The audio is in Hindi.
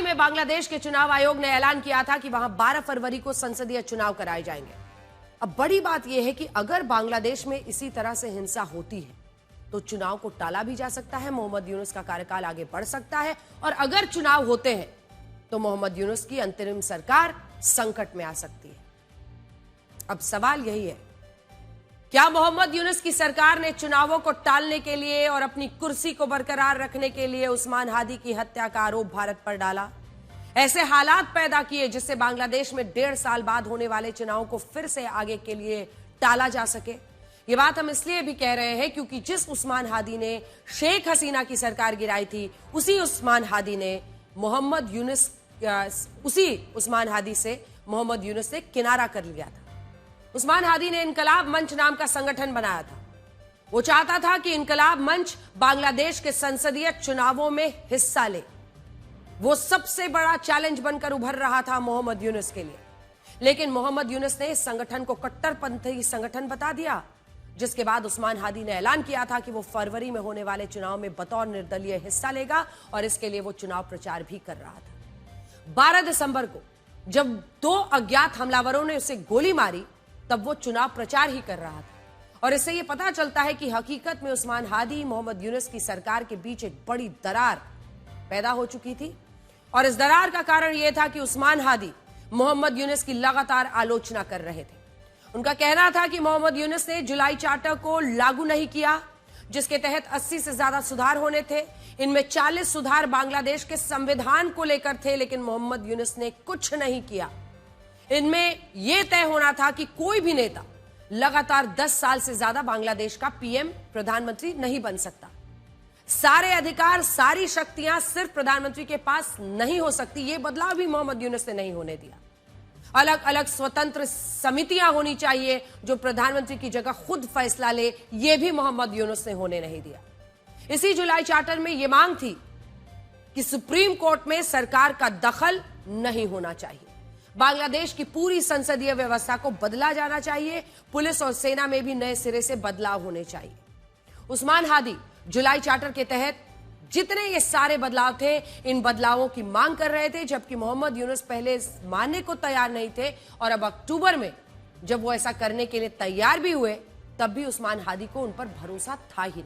में बांग्लादेश के चुनाव आयोग ने ऐलान किया था कि वहां 12 फरवरी को संसदीय चुनाव कराए जाएंगे। अब बड़ी बात यह है कि अगर बांग्लादेश में इसी तरह से हिंसा होती है तो चुनाव को टाला भी जा सकता है, मोहम्मद यूनुस का कार्यकाल आगे बढ़ सकता है, और अगर चुनाव होते हैं तो मोहम्मद यूनुस की अंतरिम सरकार संकट में आ सकती है। अब सवाल यही है, क्या मोहम्मद यूनुस की सरकार ने चुनावों को टालने के लिए और अपनी कुर्सी को बरकरार रखने के लिए उस्मान हादी की हत्या का आरोप भारत पर डाला, ऐसे हालात पैदा किए जिससे बांग्लादेश में 1.5 साल बाद होने वाले चुनाव को फिर से आगे के लिए टाला जा सके? ये बात हम इसलिए भी कह रहे हैं क्योंकि जिस उस्मान हादी ने शेख हसीना की सरकार गिराई थी, उसी उस्मान हादी से मोहम्मद यूनुस ने किनारा कर लिया था। उस्मान हादी ने इनकलाब मंच नाम का संगठन बनाया था। वो चाहता था कि इनकलाब मंच बांग्लादेश के संसदीय चुनावों में हिस्सा ले। वो सबसे बड़ा चैलेंज बनकर उभर रहा था मोहम्मद यूनुस के लिए, लेकिन मोहम्मद यूनुस ने इस संगठन को कट्टरपंथी संगठन बता दिया, जिसके बाद उस्मान हादी ने ऐलान किया था कि वो फरवरी में होने वाले चुनाव में बतौर निर्दलीय हिस्सा लेगा, और इसके लिए वो चुनाव प्रचार भी कर रहा था। 12 दिसंबर को जब 2 अज्ञात हमलावरों ने उसे गोली मारी, तब वो चुनाव प्रचार ही कर रहा था। और इससे ये पता चलता है कि हकीकत में उस्मान हादी मोहम्मद यूनुस की सरकार के बीच एक बड़ी दरार पैदा हो चुकी थी, और इस दरार का कारण यह था कि उस्मान हादी मोहम्मद यूनुस की लगातार आलोचना कर रहे थे। उनका कहना था कि मोहम्मद यूनुस ने जुलाई चार्टर को लागू नहीं किया, जिसके तहत 80 से ज्यादा सुधार होने थे। इनमें 40 सुधार बांग्लादेश के संविधान को लेकर थे, लेकिन मोहम्मद यूनुस ने कुछ नहीं किया। इनमें यह तय होना था कि कोई भी नेता लगातार 10 साल से ज्यादा बांग्लादेश का पीएम प्रधानमंत्री नहीं बन सकता। सारे अधिकार, सारी शक्तियां सिर्फ प्रधानमंत्री के पास नहीं हो सकती। यह बदलाव भी मोहम्मद यूनुस ने नहीं होने दिया। अलग अलग स्वतंत्र समितियां होनी चाहिए जो प्रधानमंत्री की जगह खुद फैसला ले, यह भी मोहम्मद यूनुस ने होने नहीं दिया। इसी जुलाई चार्टर में यह मांग थी कि सुप्रीम कोर्ट में सरकार का दखल नहीं होना चाहिए। बांग्लादेश की पूरी संसदीय व्यवस्था को बदला जाना चाहिए। पुलिस और सेना में भी नए सिरे से बदलाव होने चाहिए। उस्मान हादी जुलाई चार्टर के तहत जितने ये सारे बदलाव थे, इन बदलावों की मांग कर रहे थे, जबकि मोहम्मद यूनुस पहले मानने को तैयार नहीं थे। और अब अक्टूबर में जब वो ऐसा करने के लिए तैयार भी हुए, तब भी उस्मान हादी को उन पर भरोसा था ही नहीं।